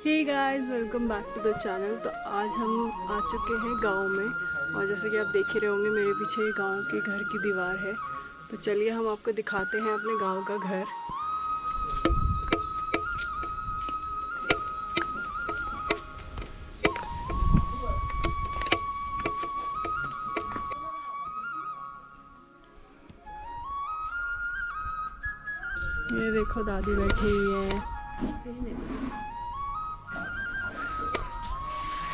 Hey guys, welcome back to the channel. तो आज हम आ चुके हैं गांव में और जैसे कि आप देख ही रहे होंगे मेरे पीछे गांव के घर की दीवार है। तो चलिए हम आपको दिखाते हैं अपने गांव का घर। ये देखो दादी बैठी हुई है।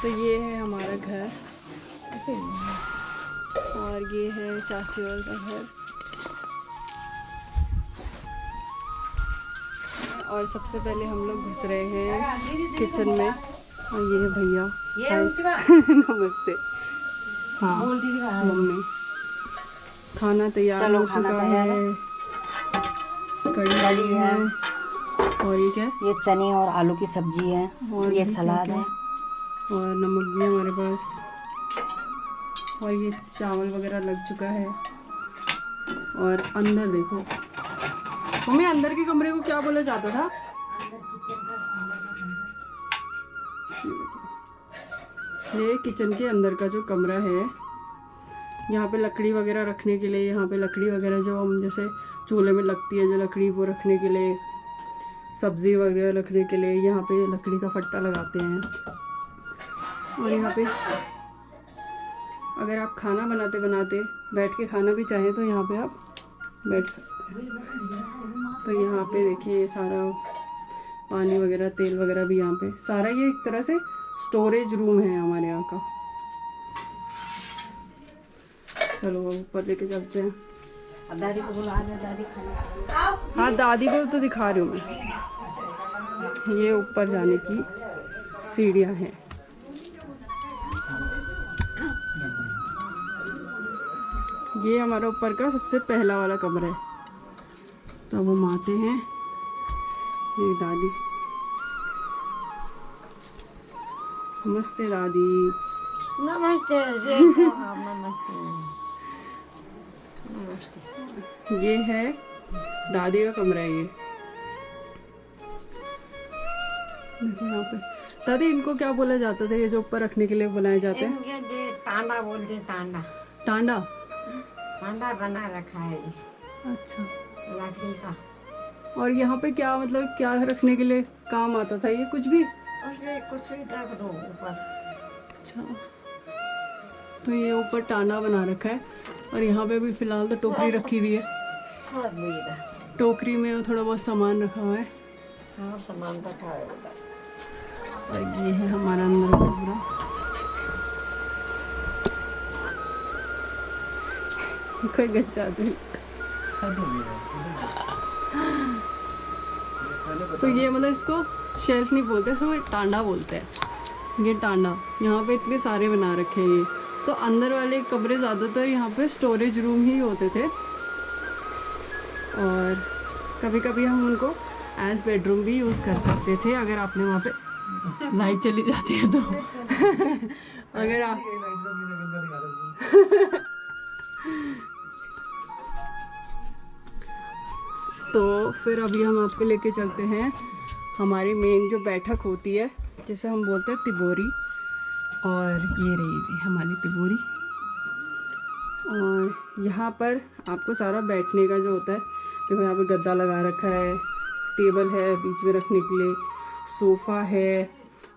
तो ये है हमारा घर और ये है चाची और का घर। और सबसे पहले हम लोग घुस रहे हैं किचन में और ये है भैया। नमस्ते। हाँ मम्मी, खाना तैयार हो चुका है। कढ़ी है और ये क्या, ये चने और आलू की सब्जी है और ये सलाद है और नमक भी है हमारे पास और ये चावल वगैरह लग चुका है। और अंदर देखो मम्मी, अंदर के कमरे को क्या बोला जाता था? ये किचन के अंदर का जो कमरा है, यहाँ पे लकड़ी वगैरह रखने के लिए, यहाँ पे लकड़ी वगैरह जो हम जैसे चूल्हे में लगती है जो लकड़ी, वो रखने के लिए, सब्ज़ी वगैरह रखने के लिए यहाँ पे लकड़ी का फट्टा लगाते हैं। और यहाँ पे अगर आप खाना बनाते बनाते बैठ के खाना भी चाहें तो यहाँ पे आप बैठ सकते हैं। तो यहाँ पे देखिए ये सारा पानी वगैरह, तेल वगैरह भी यहाँ पे सारा, ये एक तरह से स्टोरेज रूम है हमारे यहाँ का। चलो ऊपर लेके चलते हैं। दादी को बुला दे, दादी खाना। हाँ दादी को तो दिखा रही हूँ मैं। ये ऊपर जाने की सीढ़ियाँ हैं। ये हमारा ऊपर का सबसे पहला वाला कमरा है। तो अब हम आते हैं। ये दादी, नमस्ते दादी। नमस्ते नमस्ते नमस्ते। ये है दादी का कमरा है। ये देखो यहाँ पे दादी, इनको क्या बोला जाता था ये जो ऊपर रखने के लिए बनाए जाते हैं? टांडा बोलते हैं, टांडा। टांडा? टांडा बना रखा है ये। अच्छा, लकड़ी का। और यहाँ पे क्या मतलब क्या रखने के लिए काम आता था ये? कुछ भी? उससे कुछ भी रख दो ऊपर। अच्छा, तो ये ऊपर टांडा बना रखा है और यहाँ पे भी फिलहाल तो टोकरी रखी हुई है। टोकरी में थोड़ा बहुत सामान रखा हुआ है। हाँ, सामान रखा है। और ये है हमारा अंदर का कमरा। कोई गच्चा तो ये मतलब इसको शेल्फ नहीं बोलते, इसको टांडा बोलते हैं। ये टांडा, यहाँ पे इतने सारे बना रखे हैं। ये तो अंदर वाले कमरे ज़्यादातर यहाँ पे स्टोरेज रूम ही होते थे और कभी कभी हम उनको एज बेडरूम भी यूज़ कर सकते थे अगर आपने वहाँ पे लाइट चली जाती है तो। अगर आप तो फिर अभी हम आपको लेके चलते हैं हमारी मेन जो बैठक होती है जिसे हम बोलते हैं तिबोरी। और ये रही हमारी तिबोरी। और यहाँ पर आपको सारा बैठने का जो होता है, देखो यहाँ पे गद्दा लगा रखा है, टेबल है बीच में रखने के लिए, सोफ़ा है।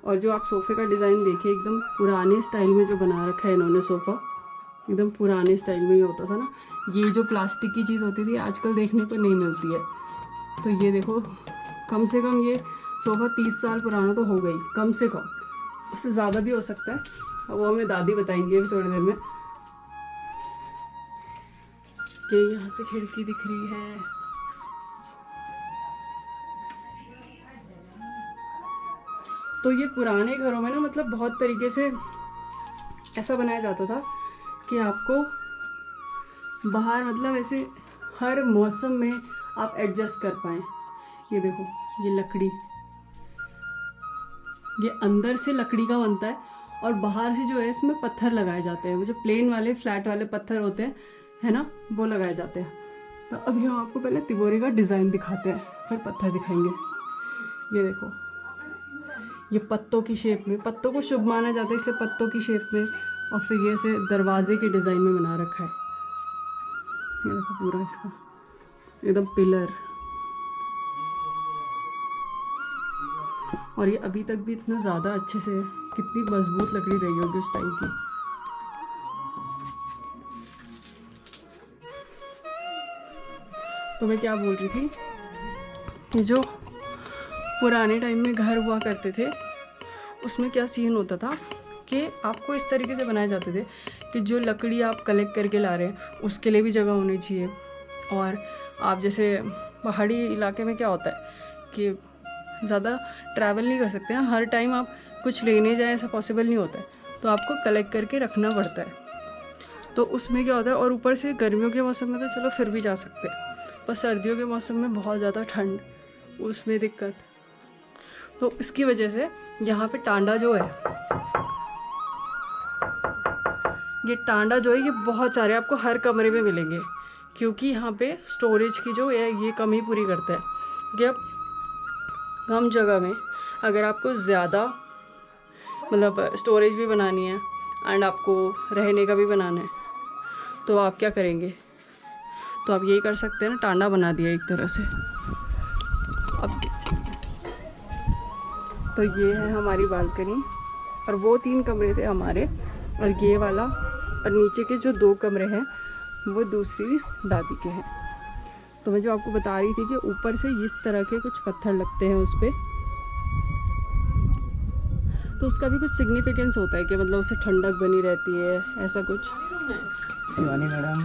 और जो आप सोफ़े का डिज़ाइन देखिए, एकदम पुराने स्टाइल में जो बना रखा है इन्होंने सोफ़ा, एकदम पुराने स्टाइल में ही होता था ना। ये जो प्लास्टिक की चीज़ होती थी आजकल देखने को नहीं मिलती है। तो ये देखो, कम से कम ये सोफ़ा 30 साल पुराना तो हो गई, कम से कम, उससे ज़्यादा भी हो सकता है। अब वो हमें दादी बताएंगे अभी थोड़ी देर में। कि यहाँ से खिड़की दिख रही है। तो ये पुराने घरों में ना मतलब बहुत तरीके से ऐसा बनाया जाता था कि आपको बाहर मतलब ऐसे हर मौसम में आप एडजस्ट कर पाएँ। ये देखो, ये लकड़ी, ये अंदर से लकड़ी का बनता है और बाहर से जो है इसमें पत्थर लगाए जाते हैं। वो जो प्लेन वाले फ्लैट वाले पत्थर होते हैं, है ना, वो लगाए जाते हैं। तो अभी हम आपको पहले तिबोरी का डिज़ाइन दिखाते हैं, फिर पत्थर दिखाएंगे। ये देखो, ये पत्तों की शेप में, पत्तों को शुभ माना जाता है इसलिए पत्तों की शेप में, और फिर ये ऐसे दरवाजे के डिज़ाइन में बना रखा है। ये देखो पूरा इसका एकदम पिलर, और ये अभी तक भी इतना ज़्यादा अच्छे से, कितनी मजबूत लकड़ी रही होगी उस टाइम की। तो मैं क्या बोल रही थी कि जो पुराने टाइम में घर हुआ करते थे उसमें क्या सीन होता था कि आपको इस तरीके से बनाए जाते थे कि जो लकड़ी आप कलेक्ट करके ला रहे हैं उसके लिए भी जगह होनी चाहिए। और आप जैसे पहाड़ी इलाके में क्या होता है कि ज़्यादा ट्रैवल नहीं कर सकते हैं, हर टाइम आप कुछ लेने जाएं ऐसा पॉसिबल नहीं होता है, तो आपको कलेक्ट करके रखना पड़ता है। तो उसमें क्या होता है, और ऊपर से गर्मियों के मौसम में तो चलो फिर भी जा सकते हैं, पर सर्दियों के मौसम में बहुत ज़्यादा ठंड, उसमें दिक्कत। तो इसकी वजह से यहाँ पे टांडा जो है, ये टांडा जो है ये बहुत सारे आपको हर कमरे में मिलेंगे, क्योंकि यहाँ पे स्टोरेज की जो है ये कमी पूरी करता है कि अब कम जगह में अगर आपको ज़्यादा मतलब स्टोरेज भी बनानी है एंड आपको रहने का भी बनाना है, तो आप क्या करेंगे, तो आप यही कर सकते हैं ना, टांडा बना दिया एक तरह से। अब तो ये है हमारी बालकनी, और वो 3 कमरे थे हमारे, और ये वाला और नीचे के जो 2 कमरे हैं वो दूसरी दादी के हैं। तो मैं जो आपको बता रही थी कि ऊपर से इस तरह के कुछ पत्थर लगते हैं उस पर, तो उसका भी कुछ सिग्निफिकेंस होता है कि मतलब उससे ठंडक बनी रहती है, ऐसा कुछ। शिवानी मैडम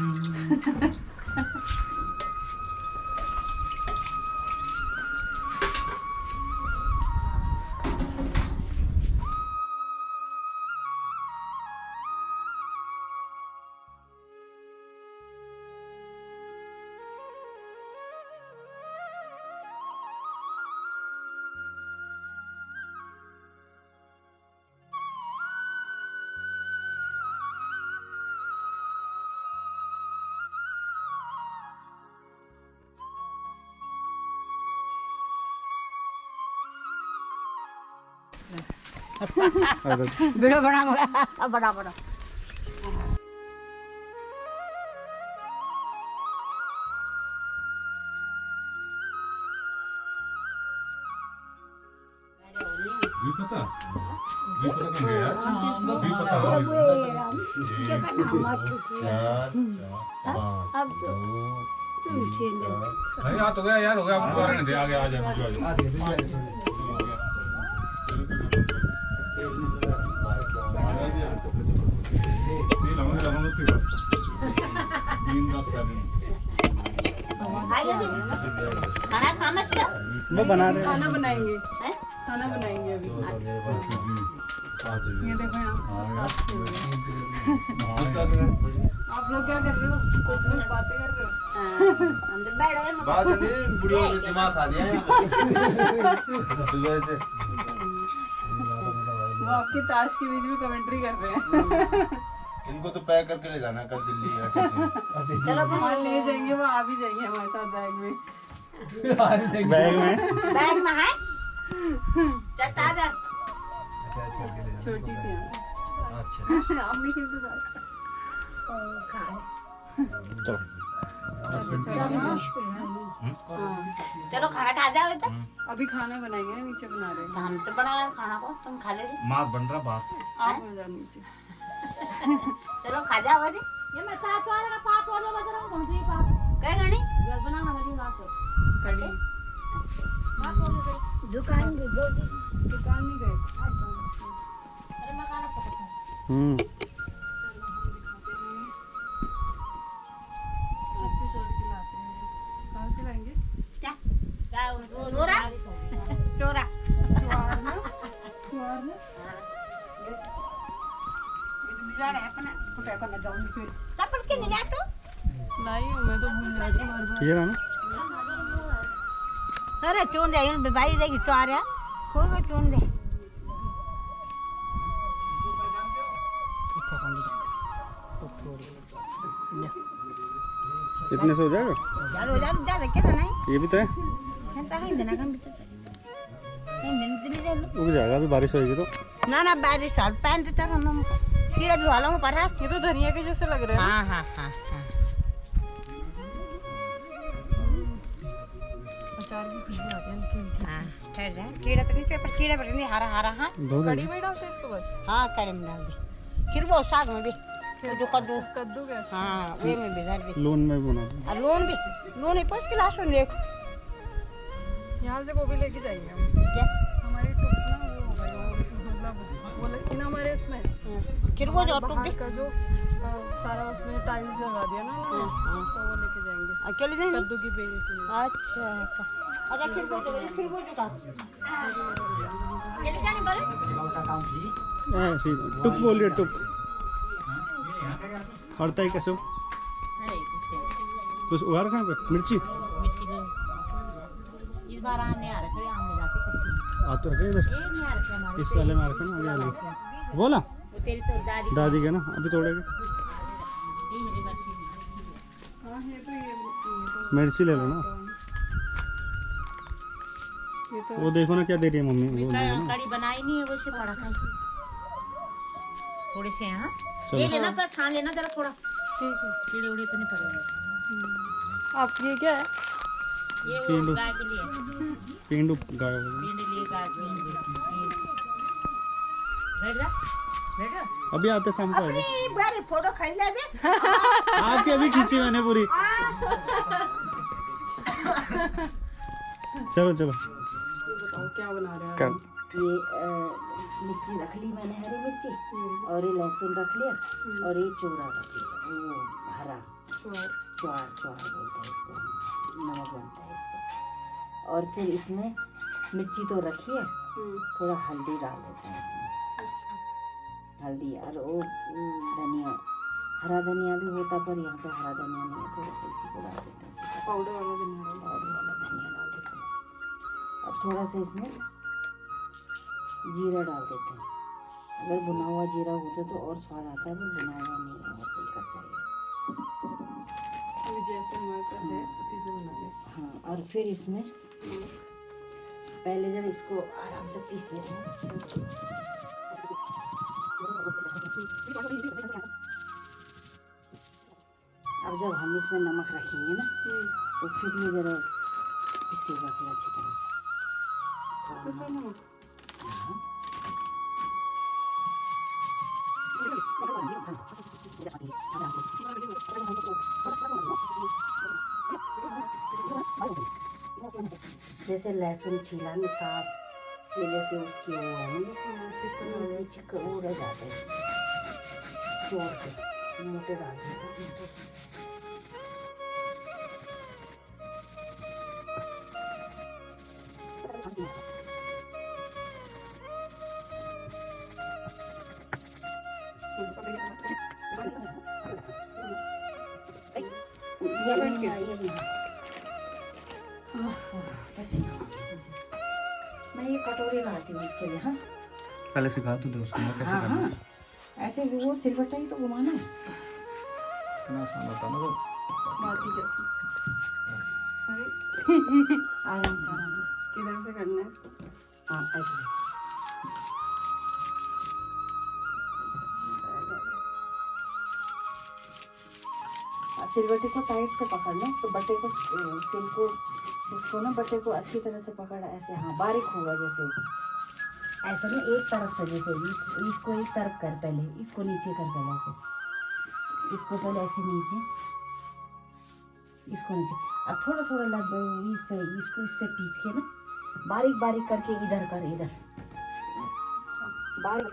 वीडियो बना बड़ा बड़ा तो गया यार, हो गया, अब दोबारा नहीं दे, आगे आ जाए। खाना खाना वो बना रहे खाना बनाएंगे, खाना बनाएंगे अभी। ये देखो यहाँ आप लोग क्या कर रहे हो, कुछ लोग बातें कर रहे हो। बात नहीं, बुढ़ियों ने दिमाग खा दिया है। वो आपकी ताश के बीच में कमेंट्री कर रहे हैं। इनको तो पैक करके ले जाना कल दिल्ली। चलो बाहर ले जाएंगे, वो आ भी जाएंगे हमारे साथ बैग में। बैग में है चट्टा जा छोटी सी है। अच्छा आप नहीं खेलते साथ? चलो खाना खा जाओ तो अभी खाना बनाएंगे ना, नीचे बना रहे हैं। हम तो बना रहे खाना को, तुम खा ले माँ बन रहा बात। आप हो जाओ नीचे। चलो खा जाओ ये मैं चाट वाले का पाट वाले बजा रहा हूं, पाट क्या गानी ये बनाना वाली बात कड़ी दुकान में दुकान में गए। अरे मकान पकड़ कहाँ से लाएंगे? क्या चोरा चोरा ज्वार ना, ज्वार ना। बिगाड़ है अपना कुटे को ना जाऊं फिर तब के नहीं जातो लाई हूँ मैं तो, भूल जाती हूँ बार बार। ये ना अरे चुन दे भाई देगी चोरा कोई चुन दे इतने से हो जाएगा? चलो जा जा के नहीं ये भी तो है। है तो है देना कम भी तो उग जाएगा अभी बारिश होगी तो। ना ना बारिश साल पैंट चढ़ा ना कीड़ा भी वालों में पड़ा है। ये तो धनिया के जैसे लग रहा है। हाँ हाँ हाँ हाँ अचार की खुशबू आ रही है हल्की हल्की। हाँ ठहर जाए कीड़ा तो नहीं पर कीड़ा पर नहीं हरा हरा हाँ धो दे। कड़ी में डालते हैं इसको बस। हाँ कड़े में डाल दे फिर वो साग में भी वो जो कद्दू कद्दू के हाँ वे में भी डाल दे लून में भी बना दो। और लोन ही पास गिलास में देखो यहाँ से वो भी लेके जाएंगे हम। क्या हमारी टुक ना वो हो गई मतलब वो लेकिन हमारे उसमें फिर वो जो हमारे टूट बाहर दी का जो सारा उसमें टाइल्स लगा दिया ना उन्होंने, तो वो लेके जाएंगे अकेले जाएंगे कद्दू की बेल के लिए। अच्छा अच्छा फिर वो जो का अकेले जाने बोले ऐसे टुक बोलिए टुक। हड़ता है कैसे कुछ उगा रखा है पे मिर्ची इस बार आने आ रखे आम ले जाते कच्ची आ तो रखे इधर ये नहीं आ रखे हमारे इस वाले में रखे ना आगे वाले बोला वो तेरी तो दादी दादी के ना अभी तोड़ेंगे। यही मेरी मर्जी हाँ है तो ये मिर्ची ले लो ना। ये तो वो देखो ना क्या दे रही है मम्मी वो देखो ना। कड़ी बनाई नहीं है वैसे पड़ा था थोड़े से यहाँ चलो। ये लेना पर छान लेना जरा थोड़ा ठीक है। कीड़े उड़े तो नहीं पड़ेंगे आप ये क्या है? ये वो कीड़े। गाय के लिए पेंडू गाय पीने लिए गाय के लिए बैठ जा बैठ जा अभी आते शाम को आएगा। बारे फोटो खींच ले दे आपकी अभी खींची मैंने पूरी। चलो चलो ये बताओ क्या बना रहे हैं कर आप? ये मिर्ची रख ली मैंने हरी मिर्ची और ये लहसुन रख लिया और ये चूड़ा रख लिया वो हरा ज्वार। ज्वार ज्वार बोलते हैं इसको नमक बनता है इसका और फिर इसमें मिर्ची तो रखी है थोड़ा हल्दी डाल देते हैं इसमें अच्छा हल्दी और वो धनिया हरा धनिया भी होता पर यहाँ पे हरा धनिया नहीं है थोड़ा सा इसी को डाल देते हैं सूखा पाउडर वाला धनिया डालो। पाउडर वाला धनिया डाल देते हैं और थोड़ा सा इसमें जीरा डाल देते हैं अगर भुना हुआ जीरा होता तो और स्वाद आता है पर भुना हुआ नहीं है वैसे ही कच्चा ही अभी जैसे हमारे पास है उसी से बना ले। हाँ और फिर इसमें पहले जरा इसको आराम से पीस देते हैं अब जब हम इसमें नमक रखेंगे ना तो फिर ये जरा पीसेगा फिर अच्छी तरह से तो सर नमक जैसे लहसुन छीला में साफ ये जैसे उसकी वो है ना चिकन वो रह जाते हैं चोर के मोटे डाल देते मैं ये कटोरी लाती हूँ इसके लिए हाँ पहले सिखा तो दो उसको मैं कैसे हाँ करना हाँ है। ऐसे भी वो सिलवटा ही तो घुमाना है इतना आसान होता ना तो बाकी कैसे? अरे आराम से आराम से किधर से करना है इसको? हाँ ऐसे सिलवटे को टाइट से पकड़ना उसको बटे को सिल को उसको ना बटे को अच्छी तरह से पकड़ा ऐसे हाँ बारीक होगा जैसे ऐसे ना एक तरफ से जैसे इसको एक तरफ कर पहले इसको नीचे कर पहले ऐसे इसको पहले ऐसे नीचे इसको नीचे और थोड़ा थोड़ा लगभग इस पे इसको इससे पीस के ना बारीक बारीक करके इधर कर इधर बारीक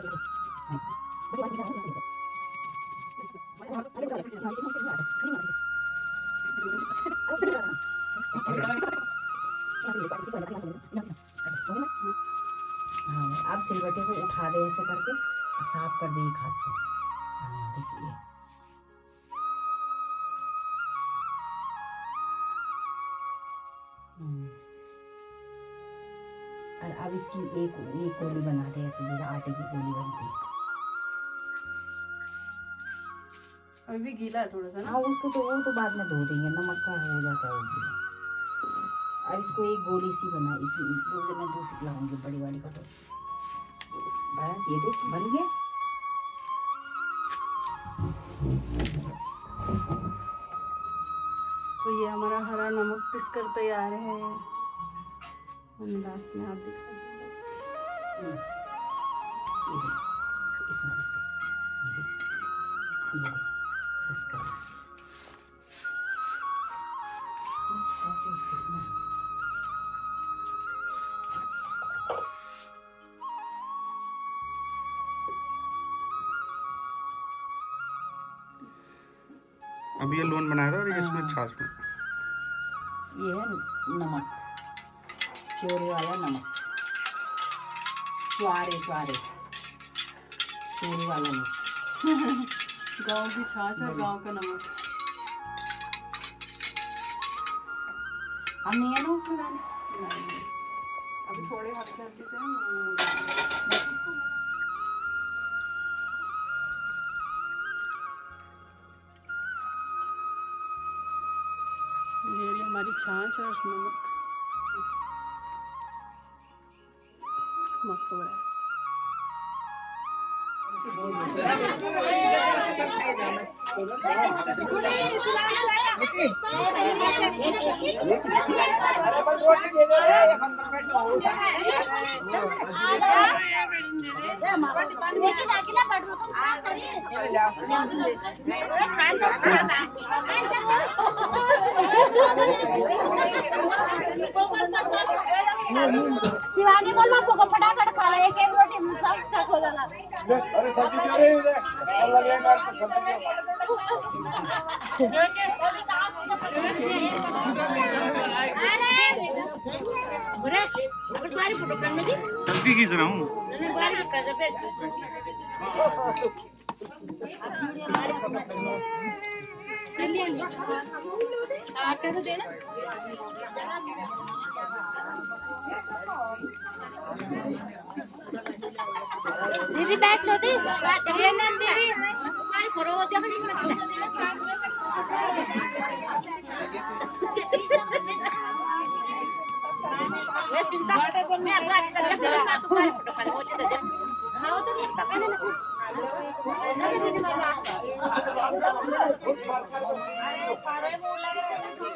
हाँ अब सिलवटे को उठा दे ऐसे करके और साफ कर दे एक हाथ से हाँ देखिए और अब इसकी एक गोली बना दे ऐसे जैसे आटे की गोली बनती है अभी भी गीला है थोड़ा सा ना। हाँ उसको तो वो तो बाद में धो देंगे नमक का हो जाता है वो भी अब इसको एक गोली सी बना, इसमें मैं दूसरी लगाऊंगी बड़ी वाली कटोरी। बस ये देख बन गया। तो ये हमारा हरा नमक पिस कर तैयार है। अंदाज में आप दिख रहे हैं। ये देख, इसमें रख दे। ये देख, बस कर बस। बस ऐसे ही घिसना। अभी ये लोन बनाया था और ये इसमें छाछ में। ये है नमक, चोरी वाला नमक, चुआरे चोरी वाला नमक। गांव की छाछ और गांव का नमक। हम नहीं है ना उसमें डाले। अभी थोड़े हल्के हल्के से हम ये रही हमारी छाछ और नमक। मस्त हो रहा है। शिवानी बोल मैं पोको फटाफट खा ले, एक एक रोटी में सब चक हो जाना। अरे सब्जी क्यों रही है? अल्लाह के नाम पे सब्जी सब्जी खींच रहा हूँ। दीदी बैठ लो दी,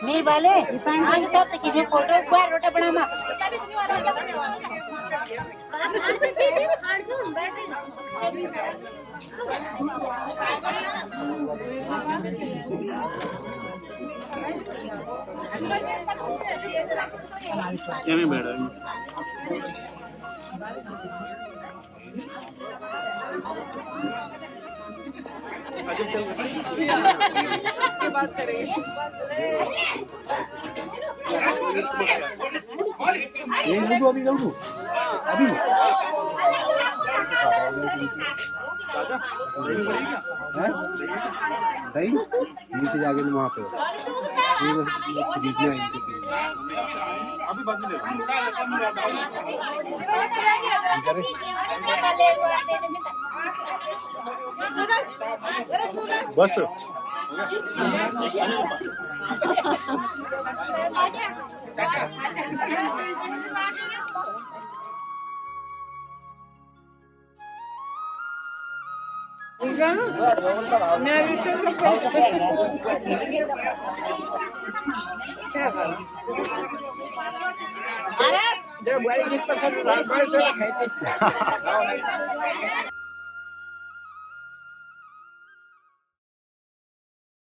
मेरे वाले आज सब तक इसमें फोटो एक बार रोटा बना मा ये में बैठा है। इसके बाद करेंगे। ये नहीं दो अभी लो तू अभी दही नीचे जाके वहाँ पे अभी बाद में बस अरे